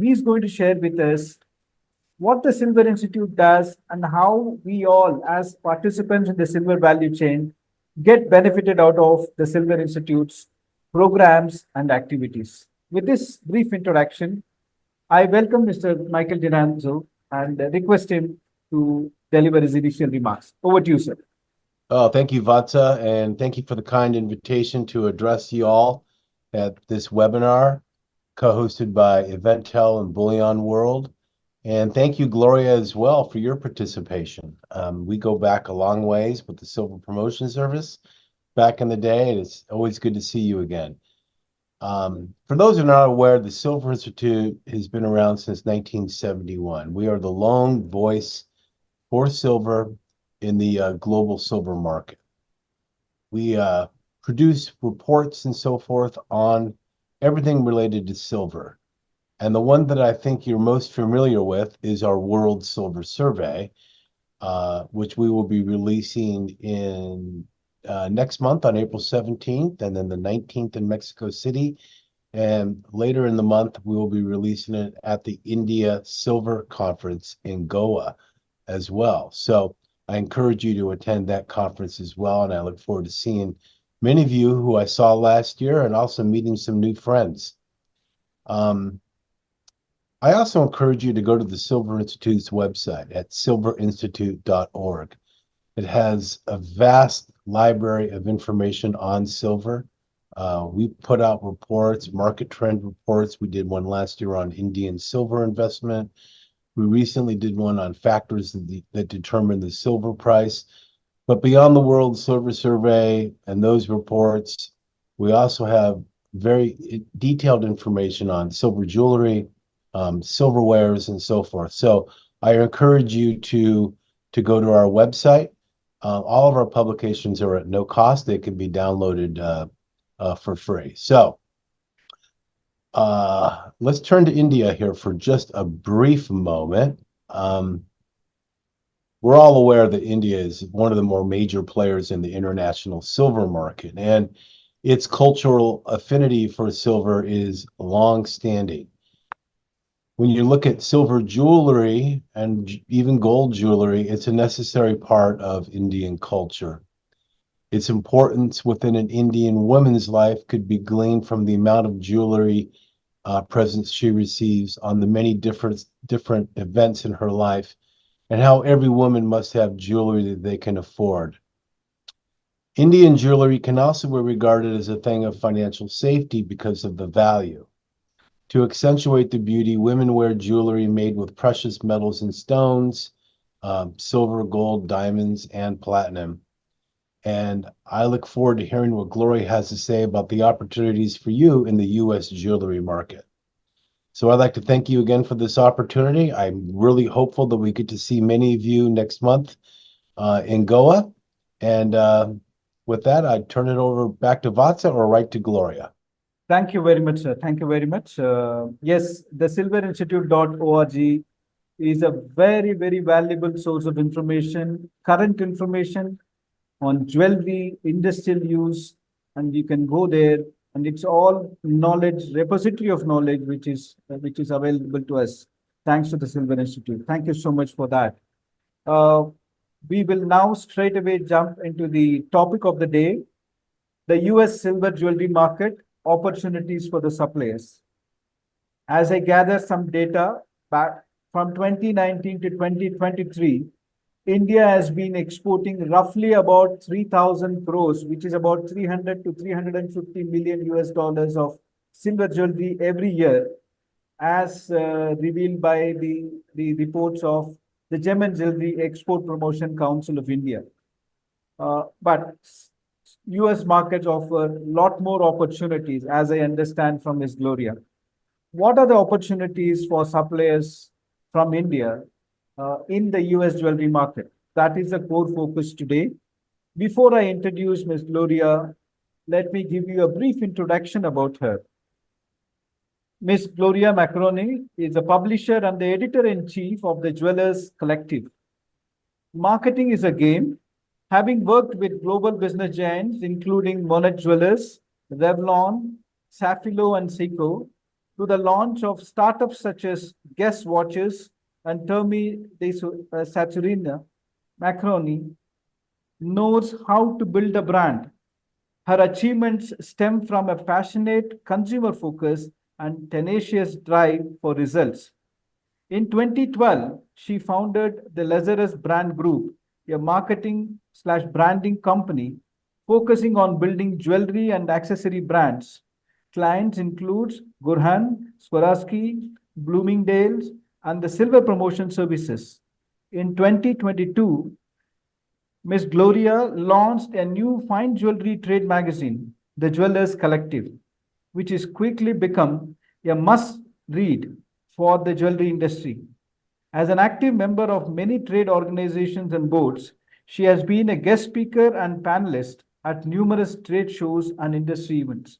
He is going to share with us what the Silver Institute does and how we all, as participants in the silver value chain, get benefited out of the Silver Institute's programs and activities. With this brief introduction, I welcome Mr. Michael Dinanzo and request him to deliver his initial remarks. Over to you, sir. Oh, thank you, Vatsa, and thank you for the kind invitation to address you all at this webinar co-hosted by Eventell and Bullion World. And thank you, Gloria, as well for your participation. We go back a long ways with the Silver Promotion Service back in the day, and it's always good to see you again. For those who are not aware, the Silver Institute has been around since 1971. We are the lone voice for silver in the global silver market. We produce reports and so forth on everything related to silver. And the one that I think you're most familiar with is our World Silver Survey, which we will be releasing in next month on April 17th, and then the 19th in Mexico City. And later in the month, we will be releasing it at the India Silver Conference in Goa as well. So I encourage you to attend that conference as well. And I look forward to seeing many of you who I saw last year and also meeting some new friends. I also encourage you to go to the Silver Institute's website at silverinstitute.org. It has a vast library of information on silver. We put out reports, market trend reports. We did one last year on Indian silver investment. We recently did one on factors that determine the silver price. But beyond the World Silver Survey and those reports, we also have very detailed information on silver jewelry, silverwares, and so forth. So I encourage you to go to our website. All of our publications are at no cost. They can be downloaded for free. So let's turn to India here for just a brief moment. We're all aware that India is one of the more major players in the international silver market, and its cultural affinity for silver is long-standing. When you look at silver jewelry and even gold jewelry, it's a necessary part of Indian culture. Its importance within an Indian woman's life could be gleaned from the amount of jewelry presents she receives on the many different events in her life, and how every woman must have jewelry that they can afford. Indian jewelry can also be regarded as a thing of financial safety because of the value. To accentuate the beauty, women wear jewelry made with precious metals and stones, silver, gold, diamonds, and platinum. And I look forward to hearing what Gloria has to say about the opportunities for you in the U.S. jewelry market. So I'd like to thank you again for this opportunity. I'm really hopeful that we get to see many of you next month in Goa. And with that, I turn it over back to Vatsa or right to Gloria. Thank you very much, sir. Thank you very much. Yes, the silverinstitute.org is a very, very valuable source of information, current information on jewelry, industrial use, and you can go there, and it's all knowledge, repository of knowledge, which is available to us thanks to the Silver Institute. Thank you so much for that. We will now straight away jump into the topic of the day, the US silver jewelry market, opportunities for the suppliers. As I gather some data back from 2019 to 2023, India has been exporting roughly about 3,000 crores, which is about 300 to 350 million US dollars of silver jewelry every year, as revealed by the reports of the Gem and Jewelry Export Promotion Council of India. But US markets offer a lot more opportunities, as I understand from Ms. Gloria. What are the opportunities for suppliers from India in the US jewelry market? That is the core focus today. Before I introduce Ms. Gloria, let me give you a brief introduction about her. Ms. Gloria Maccaroni is a publisher and the editor-in-chief of the Jewelers Collective. Marketing is a game. Having worked with global business giants, including Monet Jewelers, Revlon, Safilo, and Seiko, to the launch of startups such as Guess Watches and Termi de Saturina, Maccaroni knows how to build a brand. Her achievements stem from a passionate consumer focus and tenacious drive for results. In 2012, she founded the Lazarus Brand Group, a marketing/branding company focusing on building jewelry and accessory brands. Clients include Gurhan, Swarovski, Bloomingdale's, and the Silver Promotion Services. In 2022, Ms. Gloria launched a new fine jewelry trade magazine, The Jewelers Collective, which has quickly become a must-read for the jewelry industry. As an active member of many trade organizations and boards, she has been a guest speaker and panelist at numerous trade shows and industry events.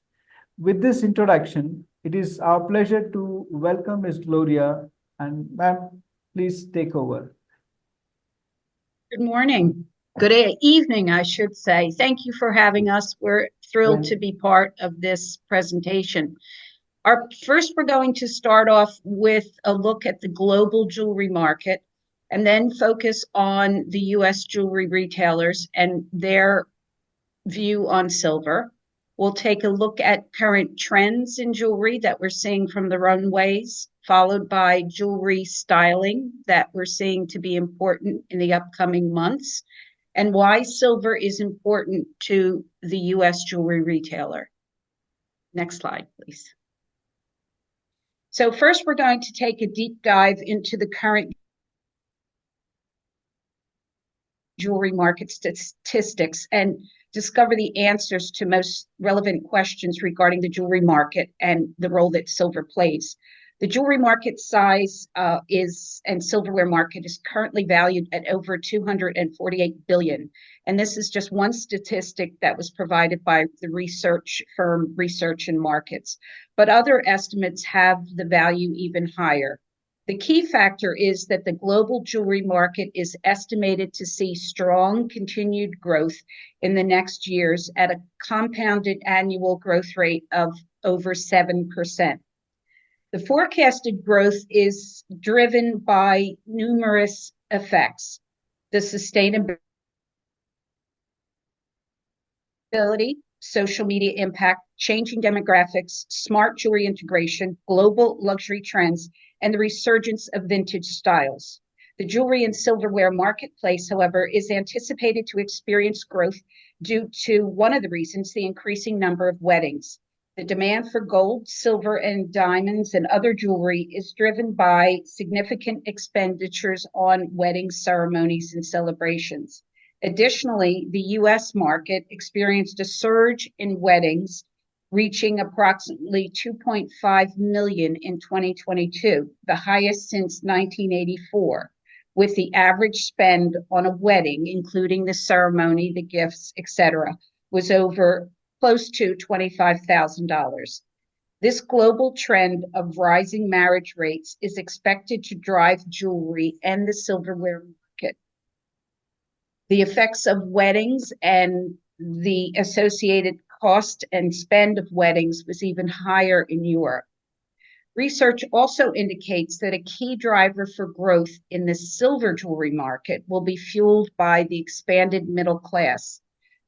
With this introduction, it is our pleasure to welcome Ms. Gloria, and ma'am, please take over. Good morning. Good evening, I should say. Thank you for having us. We're thrilled to be part of this presentation. First, we're going to start off with a look at the global jewelry market and then focus on the U.S. jewelry retailers and their view on silver. We'll take a look at current trends in jewelry that we're seeing from the runways, followed by jewelry styling that we're seeing to be important in the upcoming months, and why silver is important to the U.S. jewelry retailer. Next slide, please. So first, we're going to take a deep dive into the current jewelry market statistics and discover the answers to most relevant questions regarding the jewelry market and the role that silver plays. The jewelry market size and silverware market is currently valued at over $248 billion. And this is just one statistic that was provided by the research firm Research and Markets. But other estimates have the value even higher. The key factor is that the global jewelry market is estimated to see strong continued growth in the next years at a compounded annual growth rate of over 7%. The forecasted growth is driven by numerous effects: the sustainability, social media impact, changing demographics, smart jewelry integration, global luxury trends, and the resurgence of vintage styles. The jewelry and silverware marketplace, however, is anticipated to experience growth due to one of the reasons, the increasing number of weddings. The demand for gold, silver, and diamonds and other jewelry is driven by significant expenditures on wedding ceremonies and celebrations. Additionally, the U.S. market experienced a surge in weddings, reaching approximately 2.5 million in 2022, the highest since 1984, with the average spend on a wedding, including the ceremony, the gifts, etc., was over close to $25,000. This global trend of rising marriage rates is expected to drive jewelry and the silverware market. The effects of weddings and the associated cost and spend of weddings was even higher in Europe. Research also indicates that a key driver for growth in the silver jewelry market will be fueled by the expanded middle class.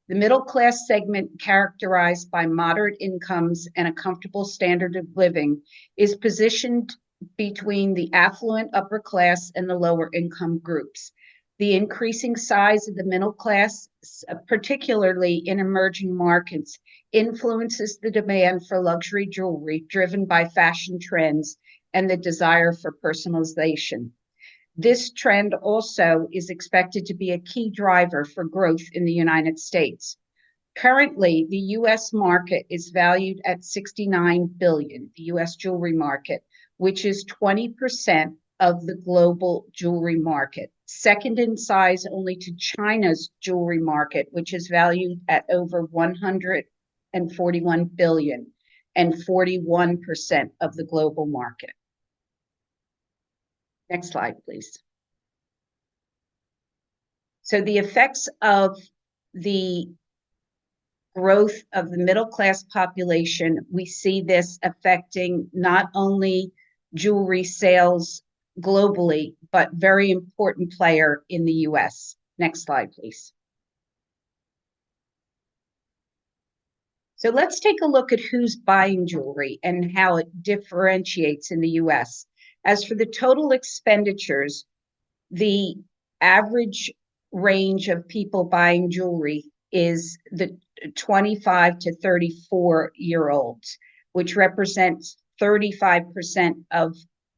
The middle class segment, characterized by moderate incomes and a comfortable standard of living, is positioned between the affluent upper class and the lower income groups. The increasing size of the middle class, particularly in emerging markets, influences the demand for luxury jewelry driven by fashion trends and the desire for personalization. This trend also is expected to be a key driver for growth in the United States. Currently, the U.S. market is valued at $69 billion, the U.S. jewelry market, which is 20% of the global jewelry market, second in size only to China's jewelry market, which is valued at over $141 billion and 41% of the global market. Next slide, please. So the effects of the growth of the middle class population, we see this affecting not only jewelry sales globally, but very important player in the US. Next slide, please. So let's take a look at who's buying jewelry and how it differentiates in the US. As for the total expenditures, the average range of people buying jewelry is the 25 to 34-year-olds, which represents 35% of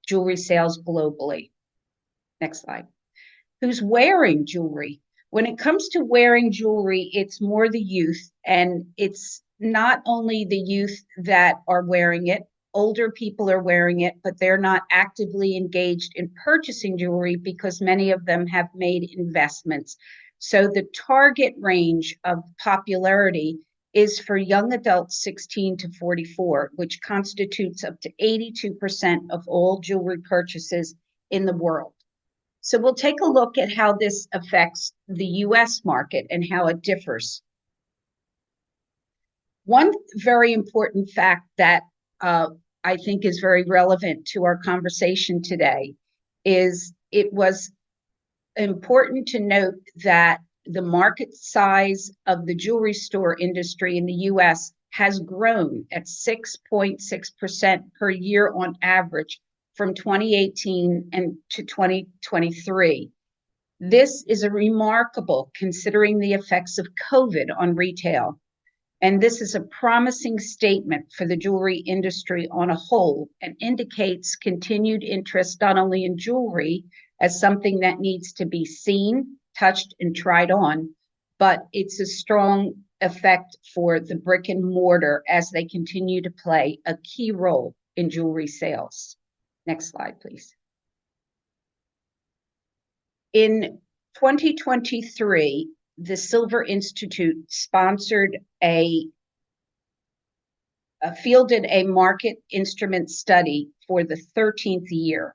jewelry sales globally. Next slide. Who's wearing jewelry? When it comes to wearing jewelry, it's more the youth, and it's not only the youth that are wearing it. Older people are wearing it, but they're not actively engaged in purchasing jewelry because many of them have made investments. So the target range of popularity is for young adults 16 to 44, which constitutes up to 82% of all jewelry purchases in the world. So we'll take a look at how this affects the US market and how it differs. One very important fact that I think is very relevant to our conversation today is it was important to note that the market size of the jewelry store industry in the US has grown at 6.6% per year on average from 2018 and to 2023. This is a remarkable considering the effects of COVID on retail. And this is a promising statement for the jewelry industry on a whole and indicates continued interest not only in jewelry as something that needs to be seen, touched, and tried on, but it's a strong effect for the brick and mortar as they continue to play a key role in jewelry sales. Next slide, please. In 2023, the Silver Institute sponsored fielded a market instrument study for the 13th year.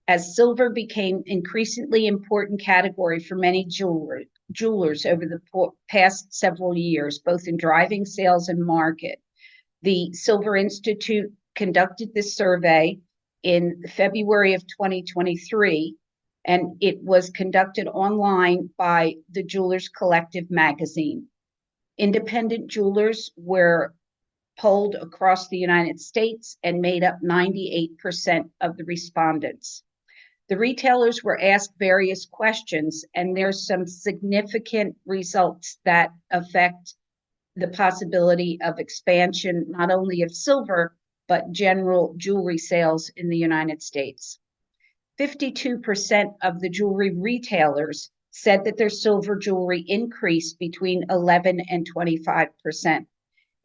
As silver became increasingly important category for many jewelers over the past several years, both in driving sales and market, the Silver Institute conducted this survey in February of 2023, and it was conducted online by the Jewelers Collective magazine. Independent jewelers were polled across the United States and made up 98% of the respondents. The retailers were asked various questions, and there's some significant results that affect the possibility of expansion, not only of silver, but general jewelry sales in the United States. 52% of the jewelry retailers said that their silver jewelry increased between 11 and 25%.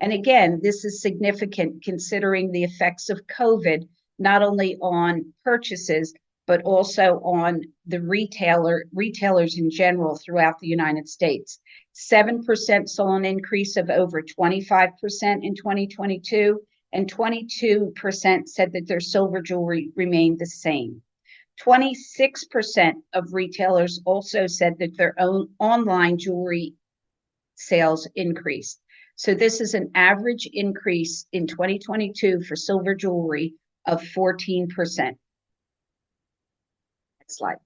And again, this is significant considering the effects of COVID, not only on purchases, but also on the retailers in general throughout the United States. 7% saw an increase of over 25% in 2022, and 22% said that their silver jewelry remained the same. 26% of retailers also said that their own online jewelry sales increased. So this is an average increase in 2022 for silver jewelry of 14%. Next slide.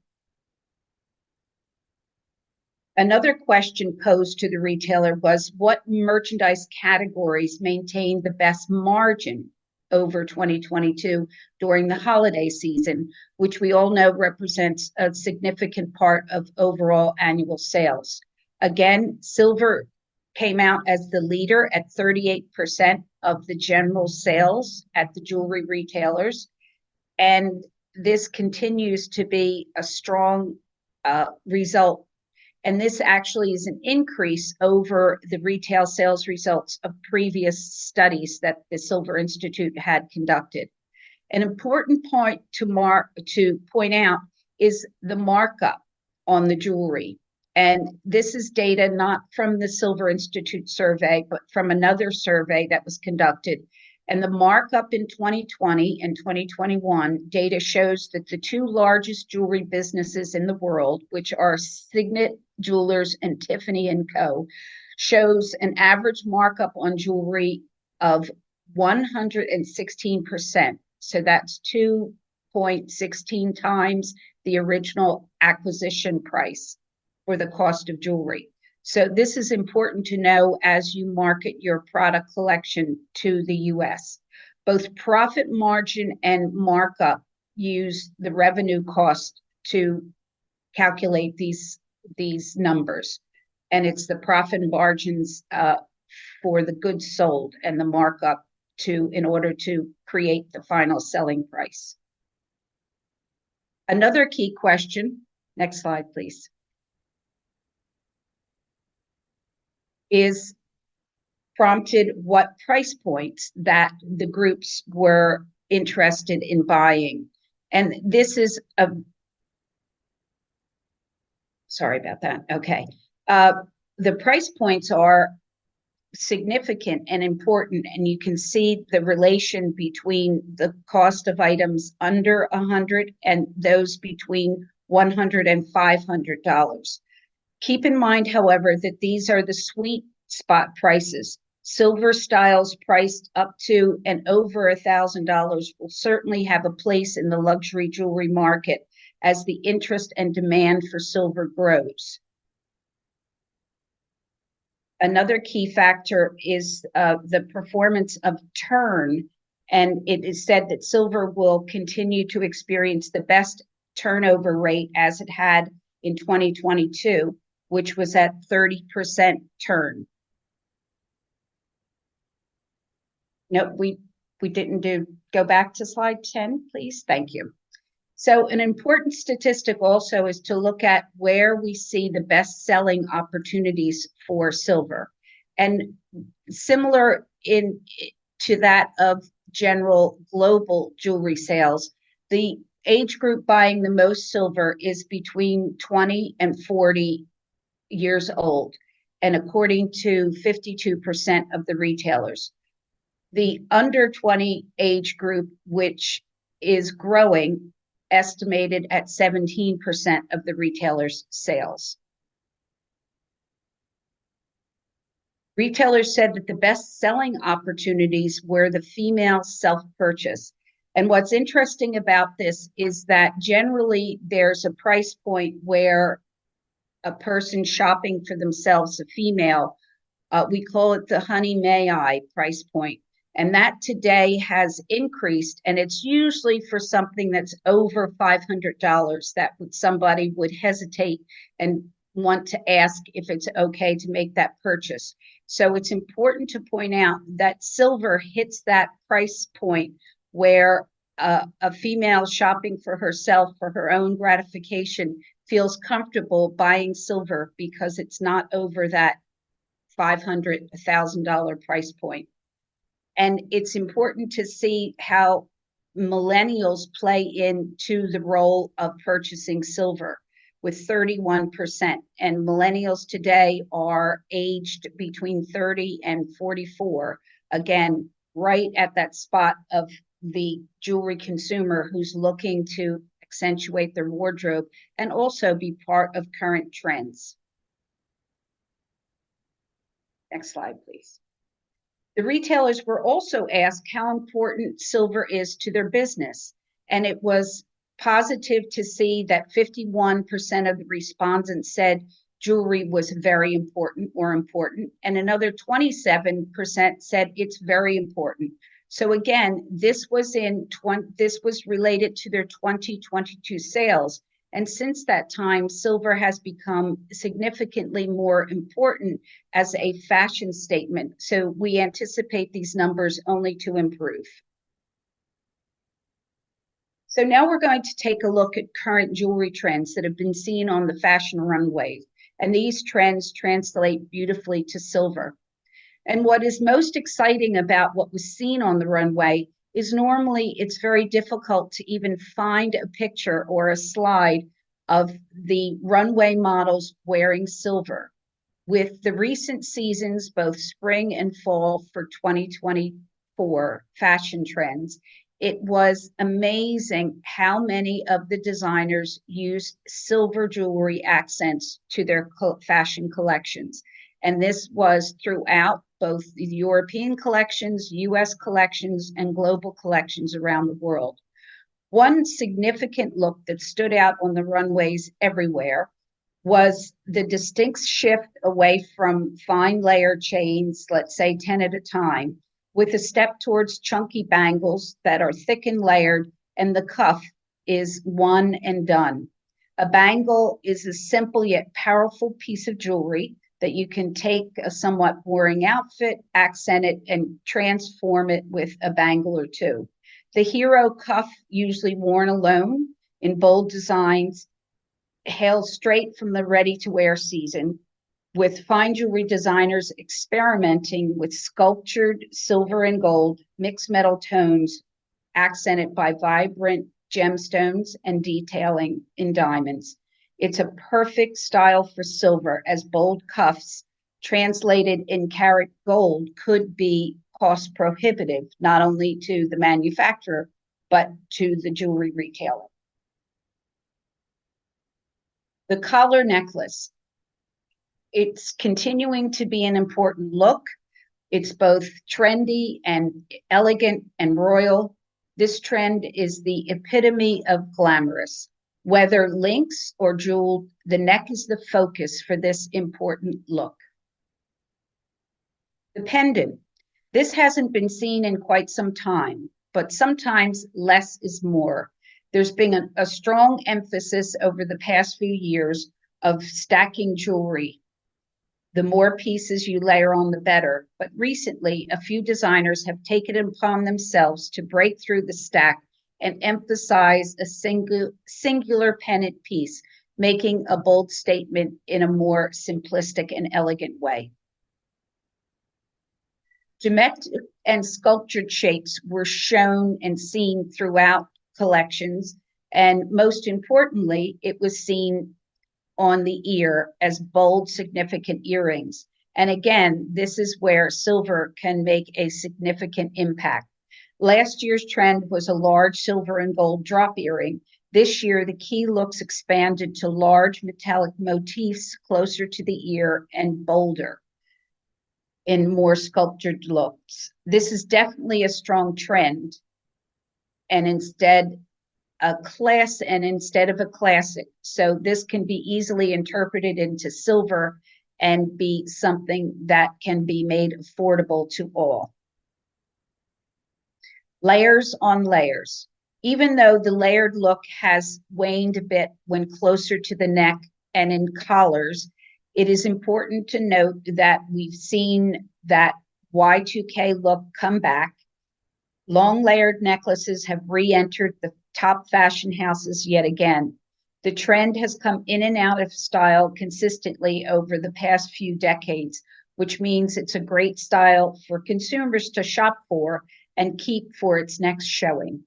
Another question posed to the retailer was, what merchandise categories maintained the best margin over 2022 during the holiday season, which we all know represents a significant part of overall annual sales. Again, silver came out as the leader at 38% of the general sales at the jewelry retailers. And this continues to be a strong result. And this actually is an increase over the retail sales results of previous studies that the Silver Institute had conducted. An important point to point out is the markup on the jewelry. And this is data not from the Silver Institute survey, but from another survey that was conducted. And the markup in 2020 and 2021 data shows that the two largest jewelry businesses in the world, which are Signet Jewelers and Tiffany & Co., shows an average markup on jewelry of 116%. So that's 2.16 times the original acquisition price for the cost of jewelry. So this is important to know as you market your product collection to the US. Both profit margin and markup use the revenue cost to calculate these numbers. And it's the profit margins for the goods sold and the markup in order to create the final selling price. Another key question, next slide, please, is prompted what price points that the groups were interested in buying. And this is sorry about that. Okay. The price points are significant and important, and you can see the relation between the cost of items under $100 and those between $100 and $500. Keep in mind, however, that these are the sweet spot prices. Silver styles priced up to and over $1,000 will certainly have a place in the luxury jewelry market as the interest and demand for silver grows. Another key factor is the performance of turn, and it is said that silver will continue to experience the best turnover rate as it had in 2022, which was at 30% turn. No, we didn't go back to slide 10, please. Thank you. So an important statistic also is to look at where we see the best selling opportunities for silver. And similar to that of general global jewelry sales, the age group buying the most silver is between 20 and 40 years old, and according to 52% of the retailers. The under 20 age group, which is growing, estimated at 17% of the retailers' sales. Retailers said that the best selling opportunities were the female self-purchase. And what's interesting about this is that generally there's a price point where a person shopping for themselves, a female, we call it the honey may I price point. And that today has increased, and it's usually for something that's over $500 that somebody would hesitate and want to ask if it's okay to make that purchase. So it's important to point out that silver hits that price point where a female shopping for herself for her own gratification feels comfortable buying silver because it's not over that $500, $1,000 price point. And it's important to see how millennials play into the role of purchasing silver with 31%. And millennials today are aged between 30 and 44. Again, right at that spot of the jewelry consumer who's looking to accentuate their wardrobe and also be part of current trends. Next slide, please. The retailers were also asked how important silver is to their business, and it was positive to see that 51% of the respondents said jewelry was very important or important, and another 27% said it's very important. So again, this was related to their 2022 sales. And since that time, silver has become significantly more important as a fashion statement. So we anticipate these numbers only to improve. So now we're going to take a look at current jewelry trends that have been seen on the fashion runway. And these trends translate beautifully to silver. And what is most exciting about what was seen on the runway is normally it's very difficult to even find a picture or a slide of the runway models wearing silver. With the recent seasons, both spring and fall for 2024 fashion trends, it was amazing how many of the designers used silver jewelry accents to their fashion collections. And this was throughout both the European collections, US collections, and global collections around the world. One significant look that stood out on the runways everywhere was the distinct shift away from fine layer chains, let's say 10 at a time, with a step towards chunky bangles that are thick and layered, and the cuff is one and done. A bangle is a simple yet powerful piece of jewelry that you can take a somewhat boring outfit, accent it, and transform it with a bangle or two. The hero cuff, usually worn alone in bold designs, hails straight from the ready-to-wear season, with fine jewelry designers experimenting with sculptured silver and gold, mixed metal tones, accented by vibrant gemstones and detailing in diamonds. It's a perfect style for silver, as bold cuffs translated in karat gold could be cost prohibitive, not only to the manufacturer, but to the jewelry retailer. The collar necklace. It's continuing to be an important look. It's both trendy and elegant and royal. This trend is the epitome of glamorous. Whether links or jeweled, the neck is the focus for this important look. The pendant. This hasn't been seen in quite some time, but sometimes less is more. There's been a strong emphasis over the past few years of stacking jewelry. The more pieces you layer on, the better. But recently, a few designers have taken it upon themselves to break through the stack and emphasize a singular pendant piece, making a bold statement in a more simplistic and elegant way. Geometric and sculptured shapes were shown and seen throughout collections, and most importantly, it was seen on the ear as bold, significant earrings. And again, this is where silver can make a significant impact. Last year's trend was a large silver and gold drop earring. This year, the key looks expanded to large metallic motifs closer to the ear and bolder in more sculptured looks. This is definitely a strong trend, and instead of a classic. So this can be easily interpreted into silver and be something that can be made affordable to all. Layers on layers. Even though the layered look has waned a bit when closer to the neck and in collars, it is important to note that we've seen that Y2K look come back. Long layered necklaces have re-entered the top fashion houses yet again. The trend has come in and out of style consistently over the past few decades, which means it's a great style for consumers to shop for and keep for its next showing.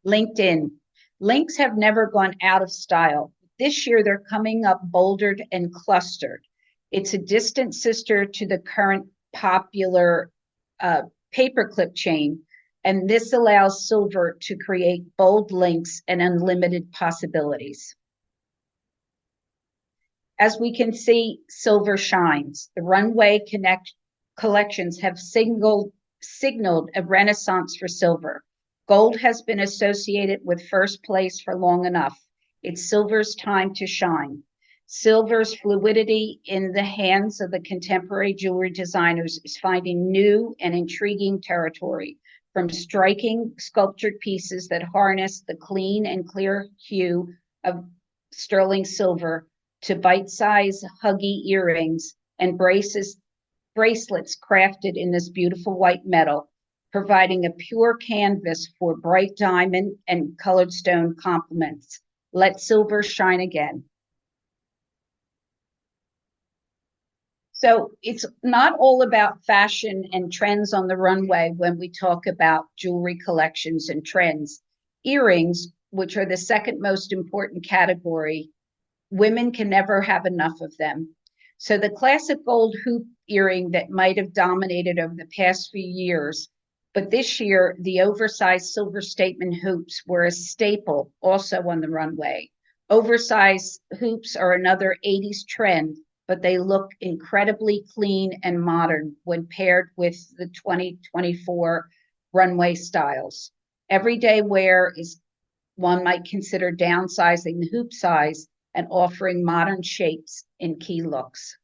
LinkedIn. Links have never gone out of style. This year, they're coming up boldered and clustered. It's a distant sister to the current popular paperclip chain, and this allows silver to create bold links and unlimited possibilities. As we can see, silver shines. The runway collections have signaled a renaissance for silver. Gold has been associated with first place for long enough. It's silver's time to shine. Silver's fluidity in the hands of the contemporary jewelry designers is finding new and intriguing territory, from striking sculptured pieces that harness the clean and clear hue of sterling silver to bite-sized huggy earrings and bracelets crafted in this beautiful white metal, providing a pure canvas for bright diamond and colored stone complements. Let silver shine again. So it's not all about fashion and trends on the runway when we talk about jewelry collections and trends. Earrings, which are the second most important category, women can never have enough of them. So the classic gold hoop earring that might have dominated over the past few years, but this year the oversized silver statement hoops were a staple also on the runway. Oversized hoops are another 80s trend, but they look incredibly clean and modern when paired with the 2024 runway styles. Everyday wear is one might consider downsizing the hoop size and offering modern shapes in key looks.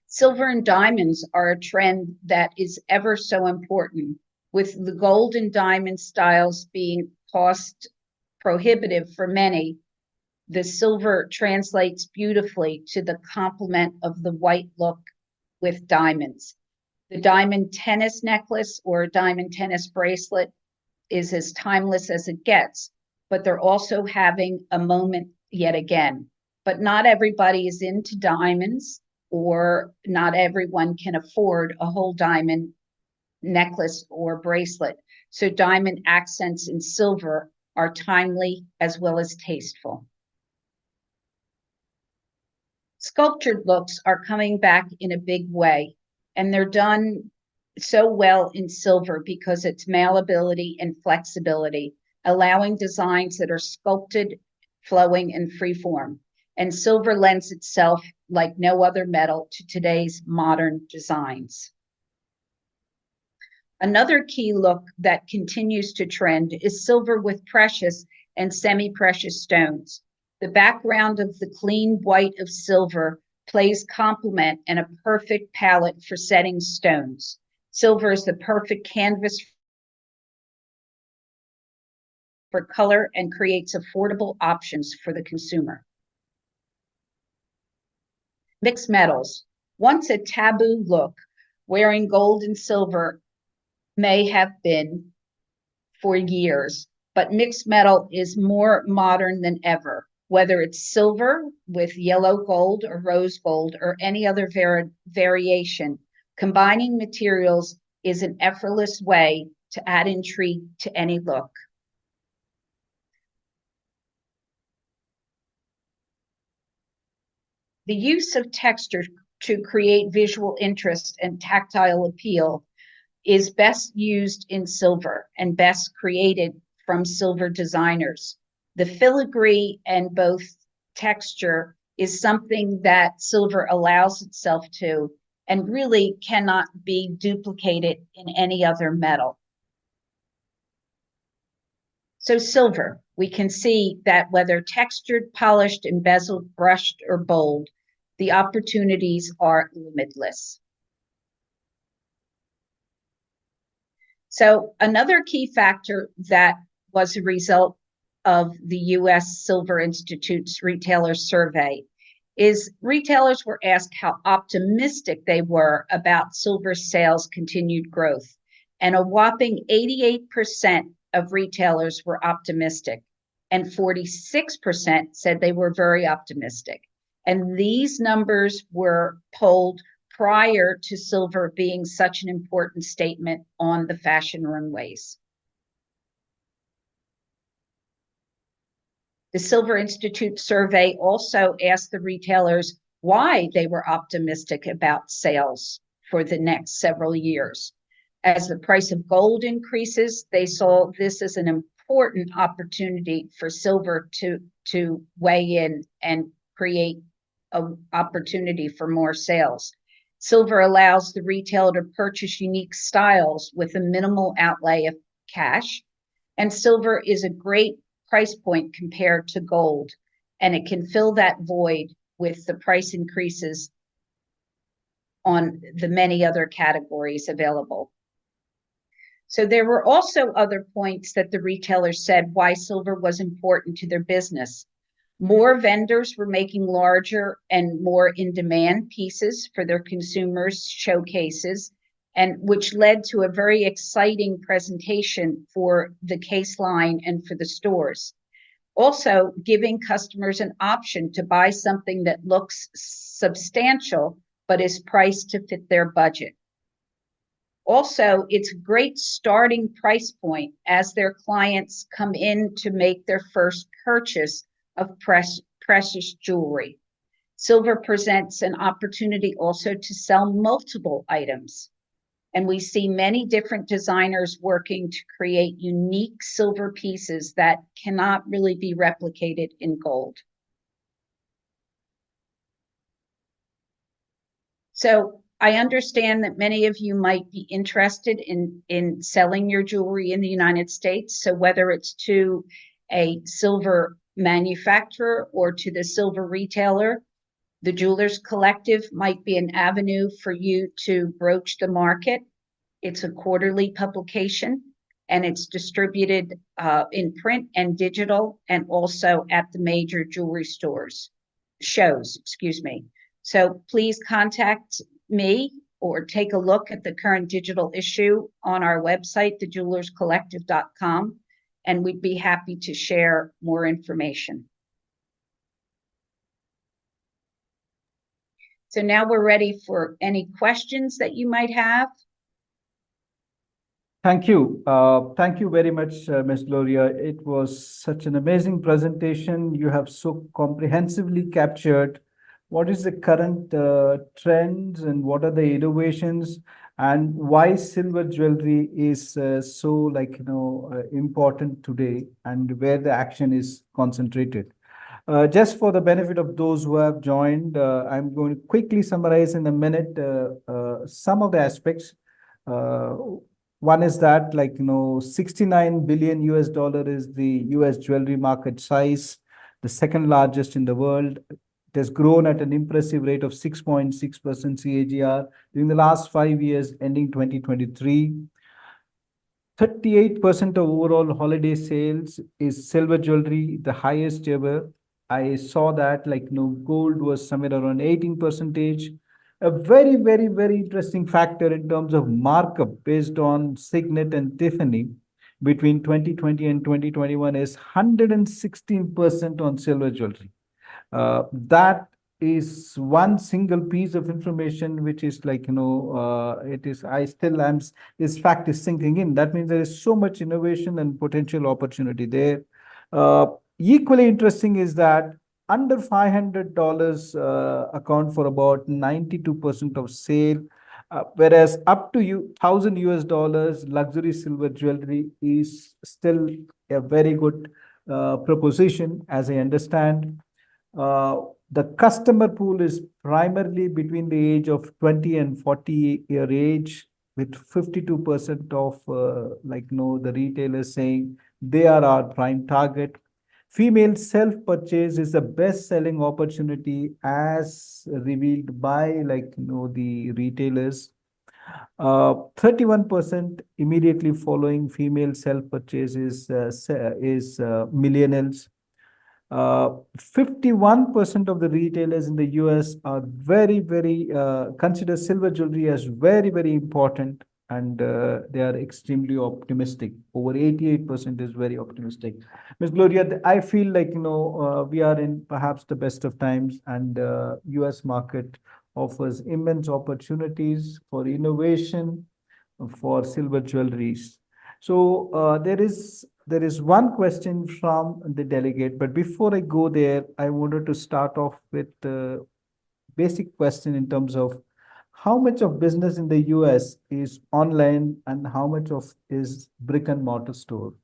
Silver and diamonds are a trend that is ever so important, with the gold and diamond styles being cost prohibitive for many. The silver translates beautifully to the complement of the white look with diamonds. The diamond tennis necklace or diamond tennis bracelet is as timeless as it gets, but they're also having a moment yet again. But not everybody is into diamonds, or not everyone can afford a whole diamond necklace or bracelet. So diamond accents in silver are timely as well as tasteful. Sculptured looks are coming back in a big way, and they're done so well in silver because it's malleability and flexibility, allowing designs that are sculpted, flowing, and freeform. And silver lends itself like no other metal to today's modern designs. Another key look that continues to trend is silver with precious and semi-precious stones. The background of the clean white of silver plays complement and a perfect palette for setting stones. Silver is the perfect canvas for color and creates affordable options for the consumer. Mixed metals. Once a taboo look, wearing gold and silver may have been for years, but mixed metal is more modern than ever. Whether it's silver with yellow gold or rose gold or any other variation, combining materials is an effortless way to add intrigue to any look. The use of texture to create visual interest and tactile appeal is best used in silver and best created from silver designers. The filigree and both texture is something that silver allows itself to and really cannot be duplicated in any other metal. So silver, we can see that whether textured, polished, embezzled, brushed, or bold, the opportunities are limitless. So another key factor that was a result of the U.S. Silver Institute's retailer survey is retailers were asked how optimistic they were about silver sales' continued growth, and a whopping 88% of retailers were optimistic, and 46% said they were very optimistic. And these numbers were polled prior to silver being such an important statement on the fashion runways. The Silver Institute survey also asked the retailers why they were optimistic about sales for the next several years. As the price of gold increases, they saw this as an important opportunity for silver to weigh in and create an opportunity for more sales. Silver allows the retailer to purchase unique styles with a minimal outlay of cash, and silver is a great price point compared to gold, and it can fill that void with the price increases on the many other categories available. So there were also other points that the retailers said why silver was important to their business. More vendors were making larger and more in-demand pieces for their consumers' showcases, and which led to a very exciting presentation for the case line and for the stores. Also, giving customers an option to buy something that looks substantial but is priced to fit their budget. Also, it's a great starting price point as their clients come in to make their first purchase of precious jewelry. Silver presents an opportunity also to sell multiple items. And we see many different designers working to create unique silver pieces that cannot really be replicated in gold. So I understand that many of you might be interested in selling your jewelry in the United States. So whether it's to a silver manufacturer or to the silver retailer, the Jewelers Collective might be an avenue for you to broach the market. It's a quarterly publication, and it's distributed in print and digital, and also at the major jewelry shows, excuse me. So please contact me or take a look at the current digital issue on our website, thejewelerscollective.com, and we'd be happy to share more information. So now we're ready for any questions that you might have. Thank you. Thank you very much, Ms. Gloria. It was such an amazing presentation. You have so comprehensively captured what is the current trends and what are the innovations and why silver jewelry is so important today and where the action is concentrated. Just for the benefit of those who have joined, I'm going to quickly summarize in a minute some of the aspects. One is that 69 billion US dollar is the US jewelry market size, the second largest in the world. It has grown at an impressive rate of 6.6% CAGR during the last 5 years, ending 2023. 38% of overall holiday sales is silver jewelry, the highest ever. I saw that gold was somewhere around 18%. A very, very, very interesting factor in terms of markup based on Signet and Tiffany between 2020 and 2021 is 116% on silver jewelry. That is one single piece of information which is it is I still am this fact is sinking in. That means there is so much innovation and potential opportunity there. Equally interesting is that under $500 account for about 92% of sale, whereas up to $1,000 luxury silver jewelry is still a very good proposition, as I understand. The customer pool is primarily between the age of 20 and 40-year age, with 52% of the retailers saying they are our prime target. Female self-purchase is the best-selling opportunity as revealed by the retailers. 31% immediately following female self-purchase is millennials. 51% of the retailers in the US are very, very consider silver jewelry as very, very important, and they are extremely optimistic. Over 88% is very optimistic. Ms. Gloria, I feel we are in perhaps the best of times, and US market offers immense opportunities for innovation for silver jewelries. So there is one question from the delegate, but before I go there, I wanted to start off with the basic question in terms of how much of business in the US is online and how much of is brick and mortar store?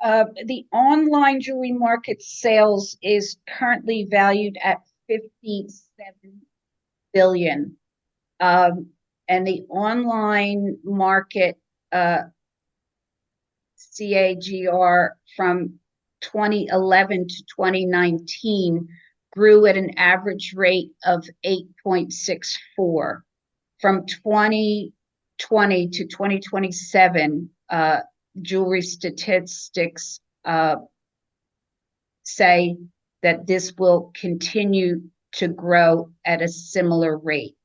The online jewelry market sales is currently valued at 57 billion. And the online market CAGR from 2011 to 2019 grew at an average rate of 8.64. From 2020 to 2027, jewelry statistics say that this will continue to grow at a similar rate.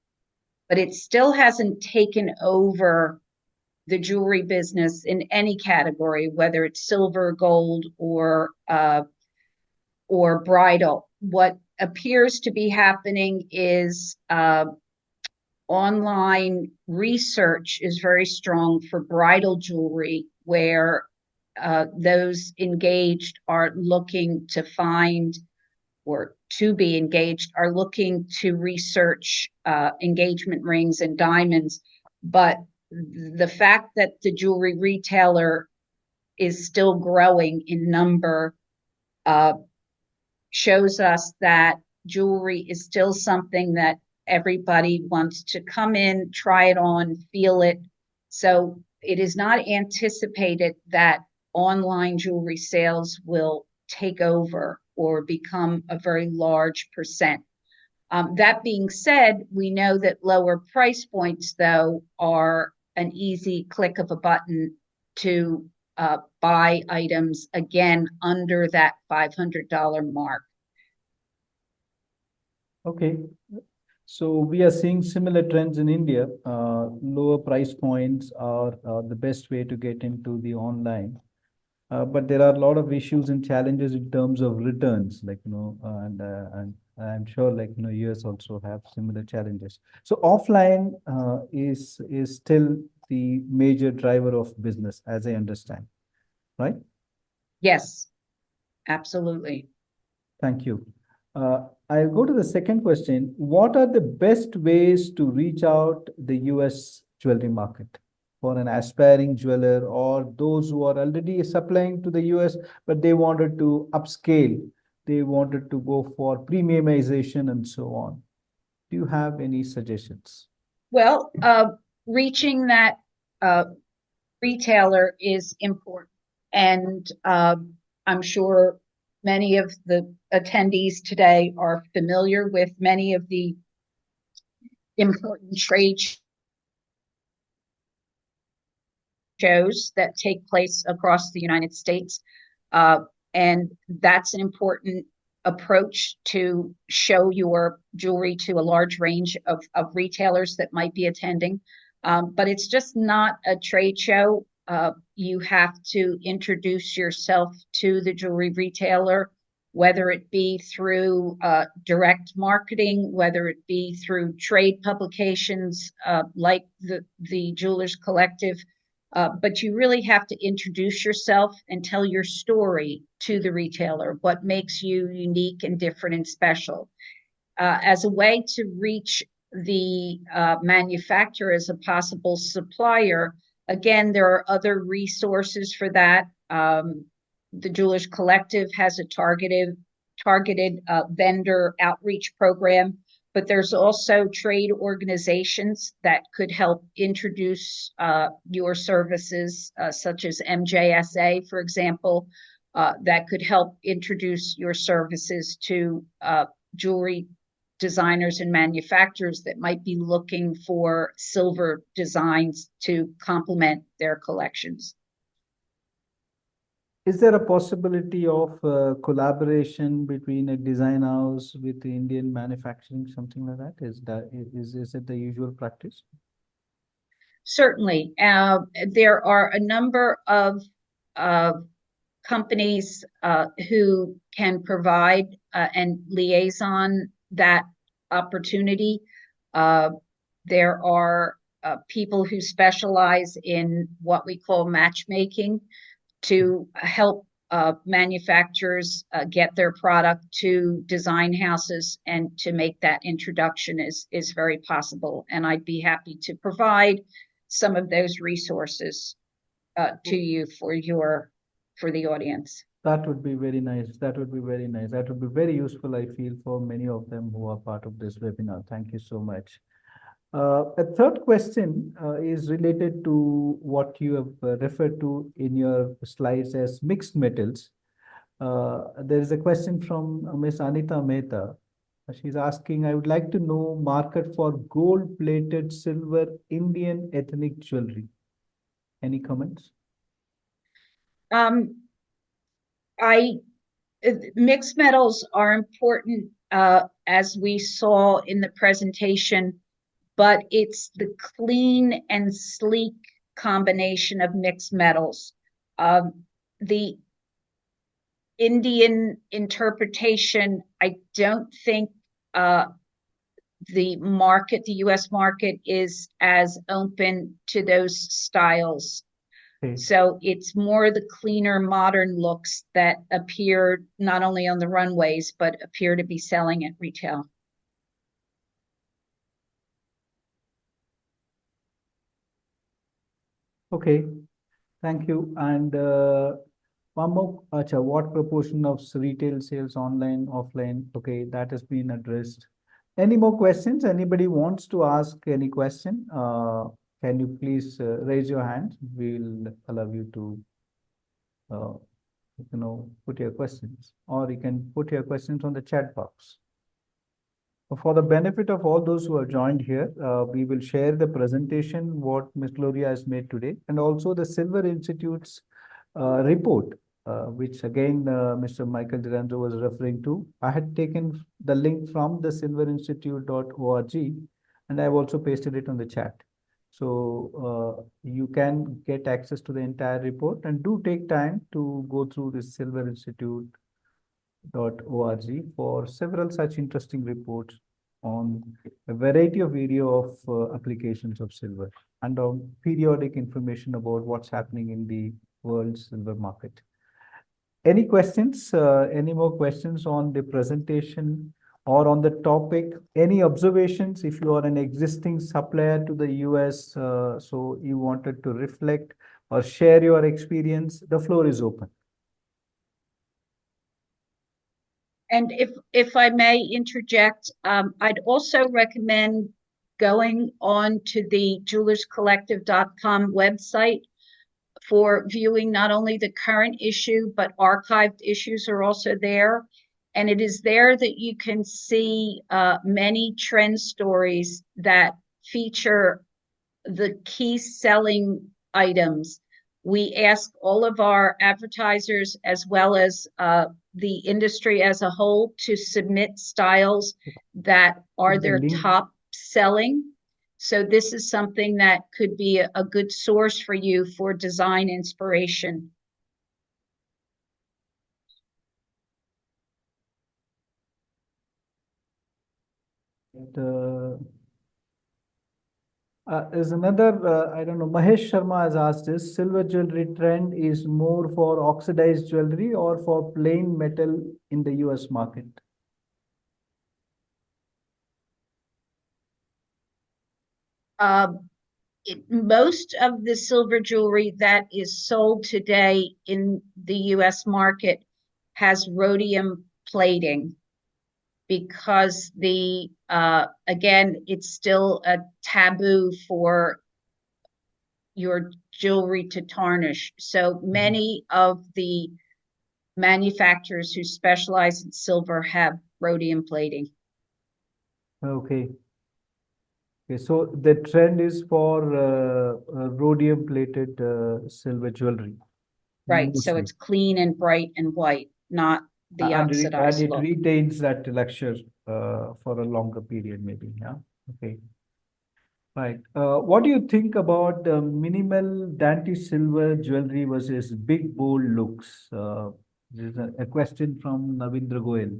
But it still hasn't taken over the jewelry business in any category, whether it's silver, gold, or bridal. What appears to be happening is online research is very strong for bridal jewelry, where those engaged are looking to find, or to be engaged, are looking to research engagement rings and diamonds. But the fact that the jewelry retailer is still growing in number shows us that jewelry is still something that everybody wants to come in, try it on, feel it. So it is not anticipated that online jewelry sales will take over or become a very large percent. That being said, we know that lower price points, though, are an easy click of a button to buy items again under that $500 mark. Okay. So we are seeing similar trends in India. Lower price points are the best way to get into the online. But there are a lot of issues and challenges in terms of returns, like, and I'm sure, like, US also have similar challenges. So offline is still the major driver of business, as I understand, right? Yes, absolutely. Thank you. I'll go to the second question. What are the best ways to reach out the US jewelry market for an aspiring jeweler or those who are already supplying to the US, but they wanted to upscale, they wanted to go for premiumization and so on? Do you have any suggestions? Well, reaching that uh, retailer is important. And I'm sure many of the attendees today are familiar with many of the important trade shows that take place across the United States. And that's an important approach to show your jewelry to a large range of retailers that might be attending. But it's just not a trade show. You have to introduce yourself to the jewelry retailer, whether it be through direct marketing, whether it be through trade publications like the Jewelers Collective. But you really have to introduce yourself and tell your story to the retailer, what makes you unique and different and special. As a way to reach the manufacturer as a possible supplier, again, there are other resources for that. The Jewelers Collective has a targeted vendor outreach program, but there's also trade organizations that could help introduce your services, such as MJSA, for example, that could help introduce your services to jewelry designers and manufacturers that might be looking for silver designs to complement their collections. Is there a possibility of collaboration between a design house with the Indian manufacturing, something like that? Is it the usual practice? Certainly. There are a number of companies who can provide and liaison that opportunity. There are people who specialize in what we call matchmaking to help manufacturers get their product to design houses, and to make that introduction is very possible. And I'd be happy to provide some of those resources to you for the audience. That would be very nice. That would be very nice. That would be very useful, I feel, for many of them who are part of this webinar. Thank you so much. A third question is related to what you have referred to in your slides as mixed metals. There is a question from Ms. Anita Mehta. She's asking, I would like to know market for gold-plated silver Indian ethnic jewelry. Any comments? Mixed metals are important, as we saw in the presentation, but it's the clean and sleek combination of mixed metals. The Indian interpretation, I don't think the US market is as open to those styles. Okay. So it's more the cleaner, modern looks that appear not only on the runways, but appear to be selling at retail. Okay, thank you. And One more, acha, what proportion of retail sales online, offline? Okay, that has been addressed. Any more questions? Anybody wants to ask any question? Can you please raise your hand? We'll allow you to, uh, put your questions, or you can put your questions on the chat box. For the benefit of all those who have joined here, we will share the presentation what Ms. Gloria has made today, and also the Silver Institute's report, which again Mr. Michael Duranzo was referring to. I had taken the link from the silverinstitute.org, and I've also pasted it on the chat. So you can get access to the entire report, and do take time to go through this silverinstitute.org for several such interesting reports on a variety of area of applications of silver, and on periodic information about what's happening in the world silver market. Any questions? Any more questions on the presentation or on the topic? Any observations? If you are an existing supplier to the US, so you wanted to reflect or share your experience, the floor is open. And if I may interject, I'd also recommend going on to the jewelerscollective.com website for viewing not only the current issue, but archived issues are also there. And it is there that you can see many trend stories that feature the key selling items. We ask all of our advertisers, as well as the industry as a whole, to submit styles that are their top selling. So this is something that could be a good source for you for design inspiration. Is another, I don't know, Mahesh Sharma has asked this, silver jewelry trend is more for oxidized jewelry or for plain metal in the US market? Most of the silver jewelry that is sold today in the US market has rhodium plating, because again, it's still a taboo for your jewelry to tarnish. So many of the manufacturers who specialize in silver have rhodium plating. Okay. Okay, so the trend is for rhodium plated silver jewelry. Right, so it's clean and bright and white, not the oxidized and it look. retains that luxury for a longer period, maybe. Yeah. Okay. Right. What do you think about minimal Dante silver jewelry versus big bold looks? This is a question from Navindra Goel.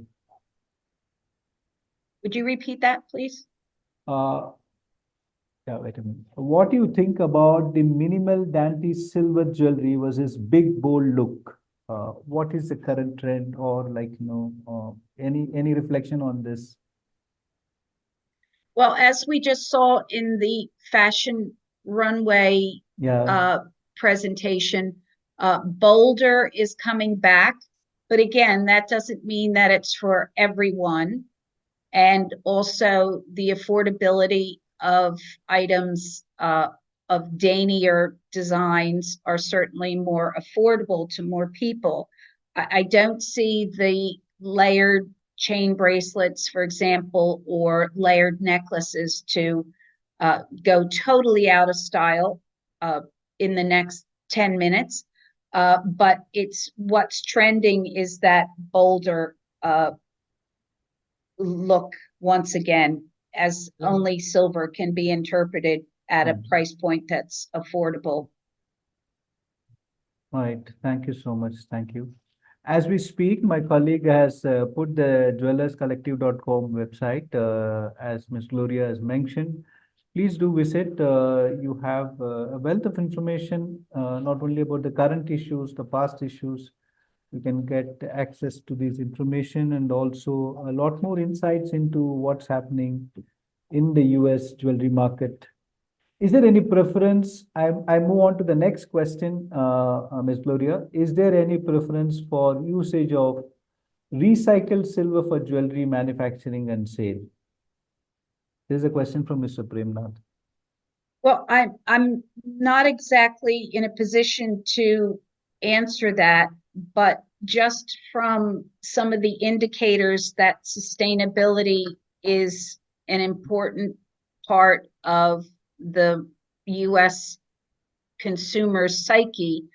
Would you repeat that, please? Yeah, wait a minute. What do you think about the minimal Dante silver jewelry versus big bold look? What is the current trend, or any reflection on this? Well, as we just saw in the fashion runway presentation, bolder is coming back. But again, that doesn't mean that it's for everyone. And also the affordability of items of daintier designs are certainly more affordable to more people. I don't see the layered chain bracelets, for example, or layered necklaces to go totally out of style in the next 10 minutes. But what's trending is that bolder look once again, as only silver can be interpreted at a price point that's affordable. Right. Thank you so much. Thank you. As we speak, my colleague has put the jewelerscollective.com website, as Ms. Gloria has mentioned. Please do visit. You have a wealth of information, not only about the current issues, the past issues. You can get access to this information, and also a lot more insights into what's happening in the US jewelry market Is there any preference? I move on to the next question, Ms. Gloria. Is there any preference for usage of recycled silver for jewelry manufacturing and sale? This is a question from Mr. Premnath. Well, I'm not exactly in a position to answer that, but just from some of the indicators that sustainability is an important part of the US consumer's psyche,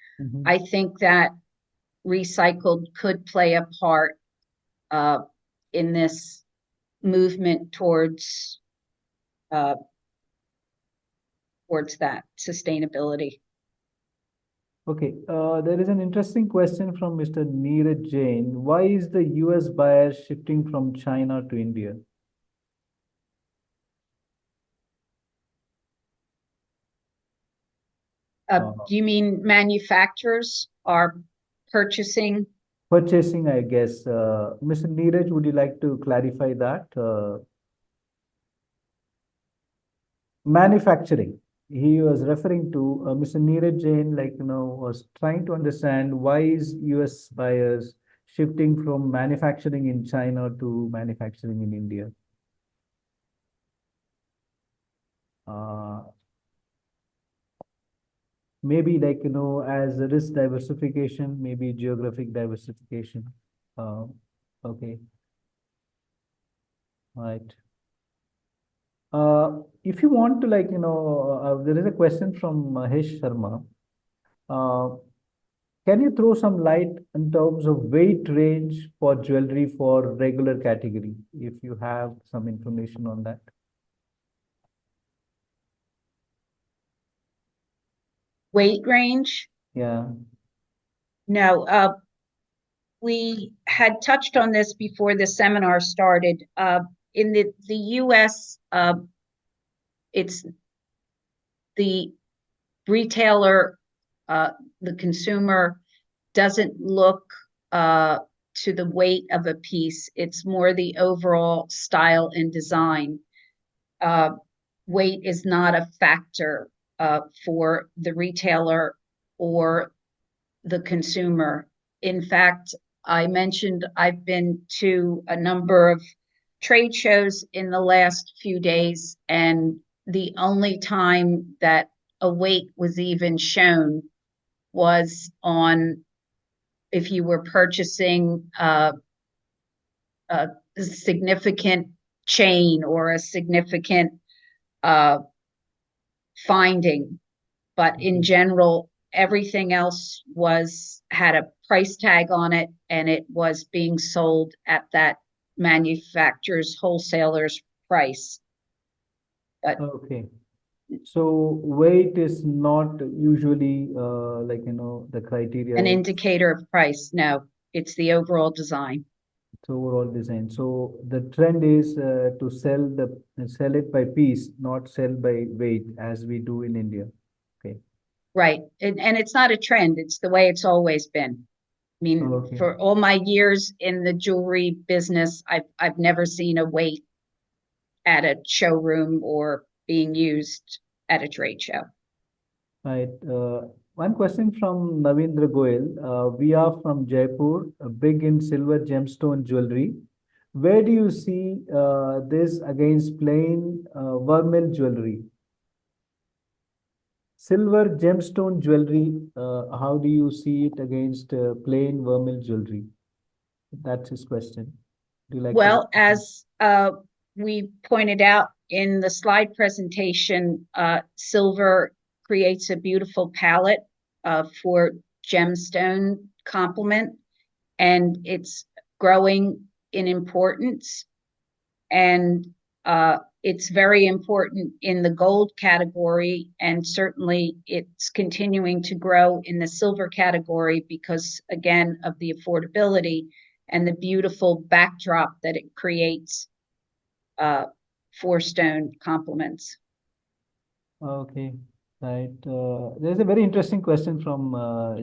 I think that recycled could play a part in this movement towards that sustainability. Okay, there is an interesting question from Mr. Neeraj Jain. Why is the US buyer shifting from China to India? Do you mean manufacturers are purchasing? Purchasing, I guess. Mr. Neeraj, would you like to clarify that? Manufacturing. He was referring to Mr. Neeraj Jain, was trying to understand why is US buyers shifting from manufacturing in China to manufacturing in India. Maybe as a risk diversification, maybe geographic diversification. Okay. Right. If you want to there is a question from Mahesh Sharma. Can you throw some light in terms of weight range for jewelry for regular category, if you have some information on that? Weight range? Yeah. No, we had touched on this before the seminar started. In the US, it's the retailer, the consumer doesn't look to the weight of a piece. It's more the overall style and design. Weight is not a factor for the retailer or the consumer. In fact, I mentioned I've been to a number of trade shows in the last few days, and the only time that a weight was even shown was on if you were purchasing a significant chain or a significant finding. But in general, everything else had a price tag on it, and it was being sold at that manufacturer's wholesaler's price. But okay. So weight is not usually the criteria. An indicator of price. No, it's the overall design. It's overall design. So the trend is to sell it by piece, not sell by weight, as we do in India. Okay. Right. And it's not a trend. It's the way it's always been. I mean, okay. For all my years in the jewelry business, I've never seen a weight at a showroom or being used at a trade show. Right. One question from Navindra Goyal. We are from Jaipur, big in silver gemstone jewelry. Where do you see this against plain vermeil jewelry? Silver gemstone jewelry, how do you see it against plain vermeil jewelry? That's his question. Do you like Well, as we pointed out in the slide presentation, silver creates a beautiful palette for gemstone complement, and it's growing in importance. And it's very important in the gold category, and certainly it's continuing to grow in the silver category because, again, of the affordability and the beautiful backdrop that it creates for stone complements. Okay, right. There's a very interesting question from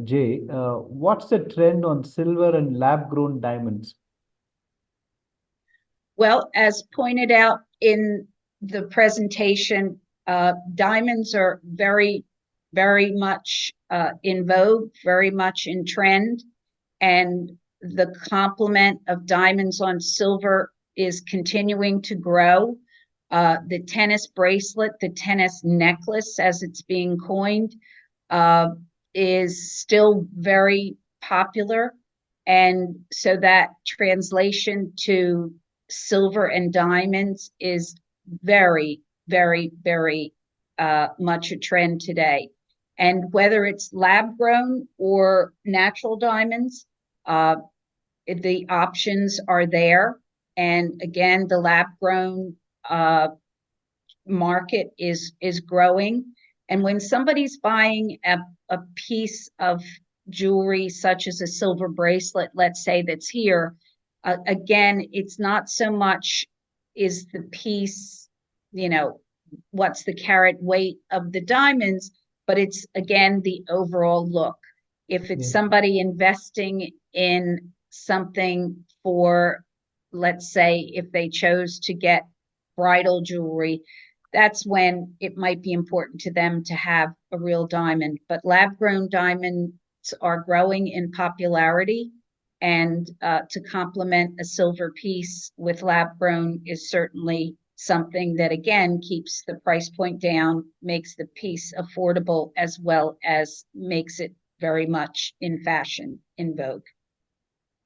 Jay. What's the trend on silver and lab-grown diamonds? Well, as pointed out in the presentation, Diamonds are very much in vogue, very much in trend, and the complement of diamonds on silver is continuing to grow. The tennis bracelet, the tennis necklace, as it's being coined, is still very popular. And so that translation to silver and diamonds is very much a trend today. And whether it's lab grown or natural diamonds, the options are there. And again, the lab grown market is growing. And when somebody's buying a piece of jewelry, such as a silver bracelet, let's say, that's here, again, it's not so much is the piece, what's the carat weight of the diamonds, but it's, again, the overall look. If it's somebody investing in something for, let's say, if they chose to get bridal jewelry, that's when it might be important to them to have a real diamond. But lab-grown diamonds are growing in popularity, and to complement a silver piece with lab-grown is certainly something that, again, keeps the price point down, makes the piece affordable, as well as makes it very much in fashion, in vogue.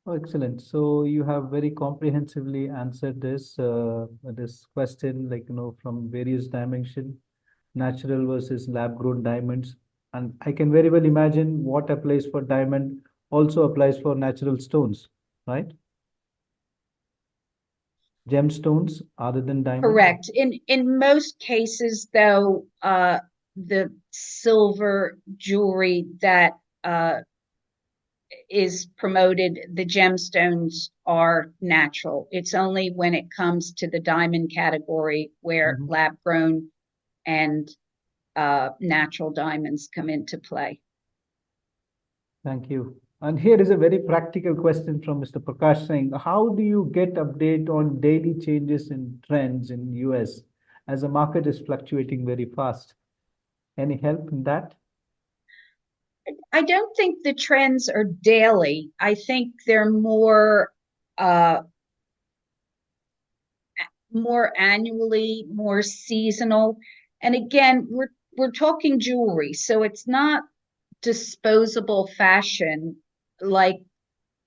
Oh, excellent. So you have very comprehensively answered this question, from various dimensions, natural versus lab-grown diamonds. And I can very well imagine what applies for diamond also applies for natural stones, right? Gemstones other than diamond. Correct. In most cases, though, the silver jewelry that is promoted, the gemstones are natural. It's only when it comes to the diamond category where lab grown and natural diamonds come into play. Thank you. And here is a very practical question from Mr. Prakash saying, how do you get update on daily changes in trends in US as the market is fluctuating very fast? Any help in that? I don't think the trends are daily. I think they're more annually, more seasonal. And again, we're talking jewelry, so it's not disposable fashion like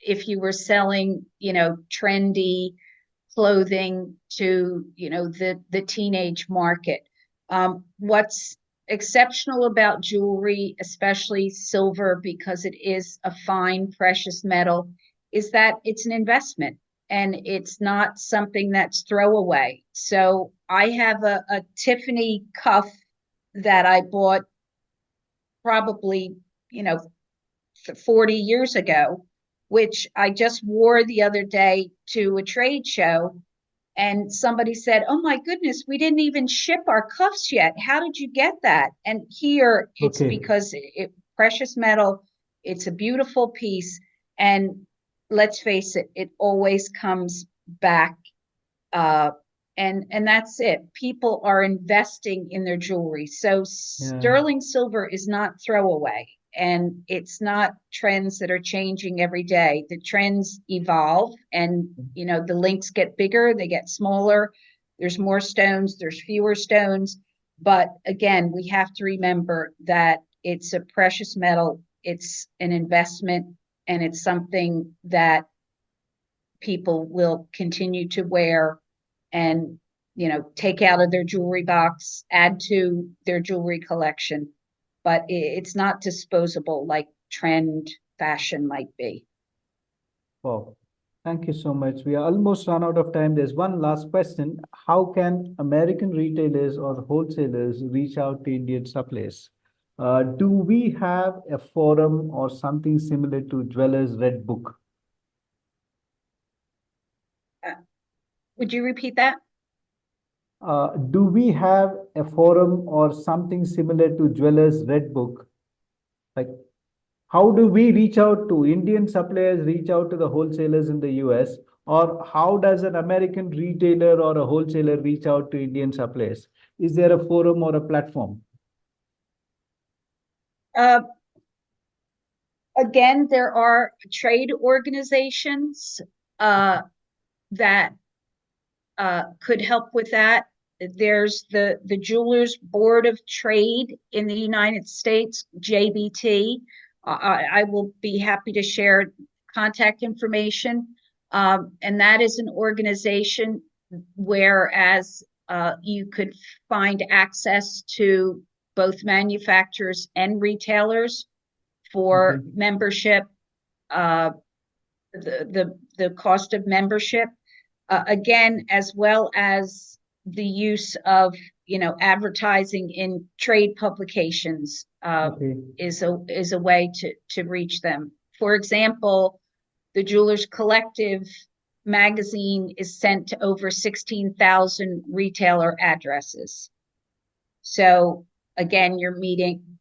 if you were selling, trendy clothing to, the teenage market. What's exceptional about jewelry, especially silver, because it is a fine, precious metal, is that it's an investment and it's not something that's throwaway. So I have a Tiffany cuff that I bought probably, 40 years ago, which I just wore the other day to a trade show. And somebody said, "Oh my goodness, we didn't even ship our cuffs yet. How did you get that?" And here it's because precious metal, it's a beautiful piece. And let's face it, it always comes back. And that's it. People are investing in their jewelry. So sterling silver is not throwaway. And it's not trends that are changing every day. The trends evolve, and the links get bigger, they get smaller. There's more stones, there's fewer stones. But again, we have to remember that it's a precious metal, it's an investment, and it's something that people will continue to wear and take out of their jewelry box, add to their jewelry collection. But it's not disposable like trend fashion might be. Wow. Thank you so much. We are almost run out of time. There's one last question. How can American retailers or wholesalers reach out to Indian suppliers? Do we have a forum or something similar to Jewelers Red Book? Would you repeat that? Do we have a forum or something similar to Jewelers Red Book? Like, how do we reach out to Indian suppliers, reach out to the wholesalers in the US, Or how does an American retailer or a wholesaler reach out to Indian suppliers? Is there a forum or a platform? Again, there are trade organizations that could help with that. There's the Jewelers Board of Trade in the United States, JBT. I will be happy to share contact information. And that is an organization whereas you could find access to both manufacturers and retailers for Okay. membership, the cost of membership, again, as well as the use of advertising in trade publications Okay. is a way to reach them. For example, the Jewelers Collective magazine is sent to over 16,000 retailer addresses. So again, you're meeting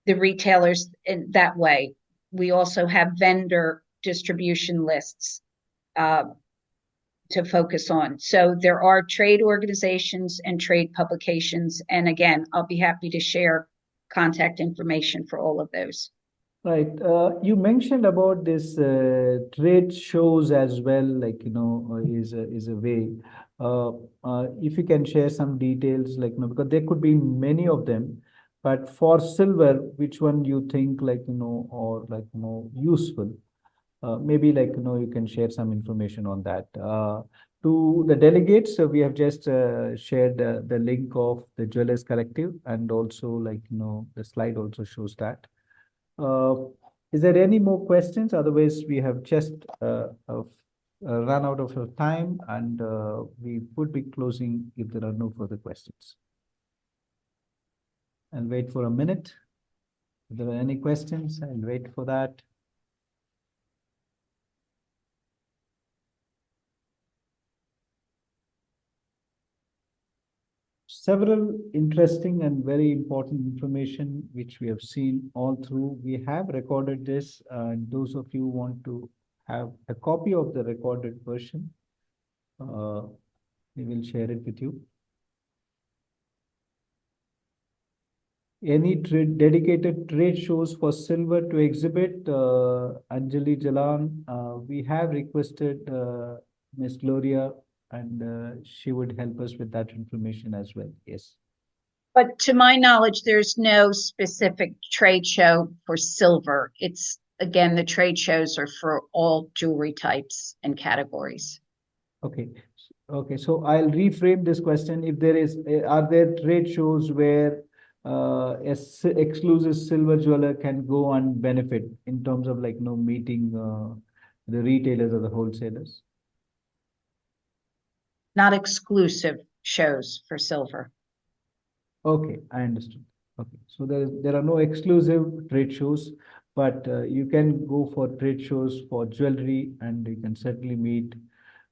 the retailers in that way. We also have vendor distribution lists to focus on. So there are trade organizations and trade publications. And again, I'll be happy to share contact information for all of those. Right. You mentioned about this trade shows as well, like, is a way. If you can share some details, like, because there could be many of them, but for silver, which one you think, like, or like, useful? Maybe like, you can share some information on that. To the delegates, we have just shared the link of the Jewelers Collective, and also like, the slide also shows that. Is there any more questions? Otherwise, we have just run out of our time, and we would be closing if there are no further questions. I'll wait for a minute. If there are any questions, I'll wait for that. Several interesting and very important information which we have seen all through. We have recorded this, and those of you who want to have a copy of the recorded version, we will share it with you. Any dedicated trade shows for silver to exhibit? Anjali Jalan, we have requested Ms. Gloria, and she would help us with that information as well. Yes. But to my knowledge, there's no specific trade show for silver. It's, again, the trade shows are for all jewelry types and categories. Okay. Okay. So I'll reframe this question. If there is, are there trade shows where exclusive silver jeweler can go and benefit in terms of like, meeting the retailers or the wholesalers? Not exclusive shows for silver. Okay, I understood. Okay, so there are no exclusive trade shows, but you can go for trade shows for jewelry, and you can certainly meet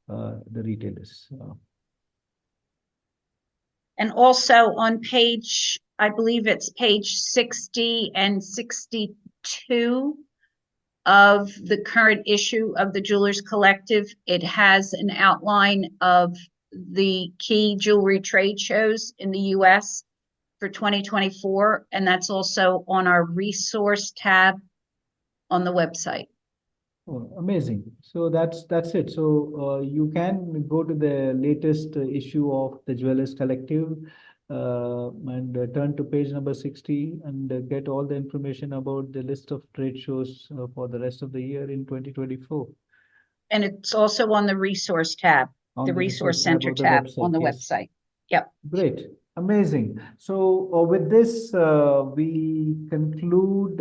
the retailers. And also on page, I believe it's page 60 and 62 of the current issue of the Jewelers Collective, it has an outline of the key jewelry trade shows in the U.S. for 2024, and that's also on our resource tab on the website. Oh, amazing. So that's it. So you can go to the latest issue of the Jewelers Collective and turn to page number 60 and get all the information about the list of trade shows for the rest of the year in 2024. And it's also on the resource tab, the resource center tab on the website. Yep. Great. Amazing. So with this, we conclude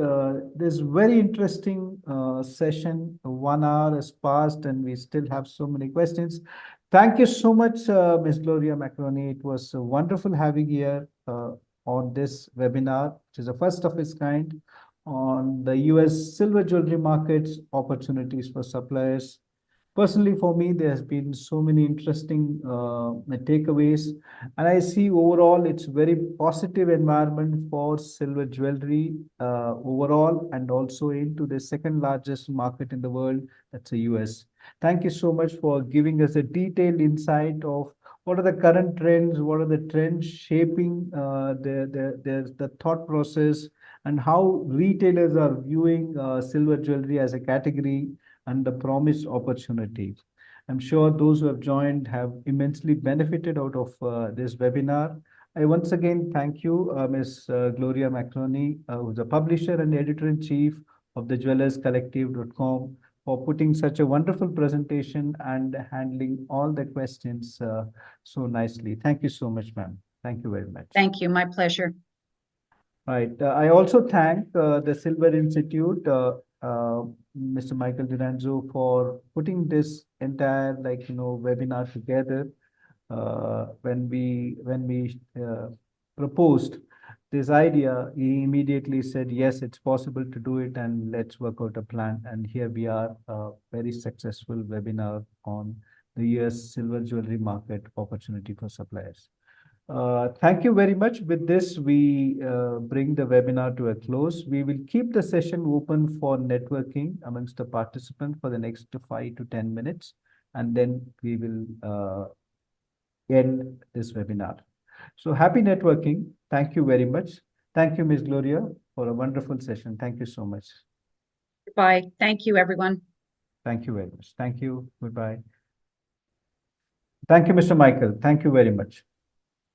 this very interesting session. 1 hour has passed and we still have so many questions. Thank you so much, Ms. Gloria Maccaroni. It was wonderful having you here on this webinar, which is the first of its kind on the US silver jewelry markets, opportunities for suppliers. Personally, for me, there has been so many interesting takeaways, and I see overall it's very positive environment for silver jewelry overall, and also into the second largest market in the world, that's the US. Thank you so much for giving us a detailed insight of what are the current trends, what are the trends shaping the thought process, and how retailers are viewing silver jewelry as a category and the promised opportunity. I'm sure those who have joined have immensely benefited out of this webinar. I once again thank you, Ms. Gloria Maccaroni, who's a publisher and editor-in-chief of the JewellersCollective.com, for putting such a wonderful presentation and handling all the questions so nicely. Thank you so much, ma'am. Thank you very much. Thank you. My pleasure. Right. I also thank the Silver Institute, Mr. Michael Duranzo, for putting this entire webinar together. When we proposed this idea, he immediately said, yes, it's possible to do it, and let's work out a plan. And here we are, a very successful webinar on the US silver jewelry market opportunity for suppliers. Thank you very much. With this, we bring the webinar to a close. We will keep the session open for networking amongst the participants for the next 5 to 10 minutes, and then we will end this webinar. So happy networking. Thank you very much. Thank you, Ms. Gloria, for a wonderful session. Thank you so much. Bye. Thank you, everyone. Thank you very much. Thank you. Goodbye. Thank you, Mr. Michael. Thank you very much.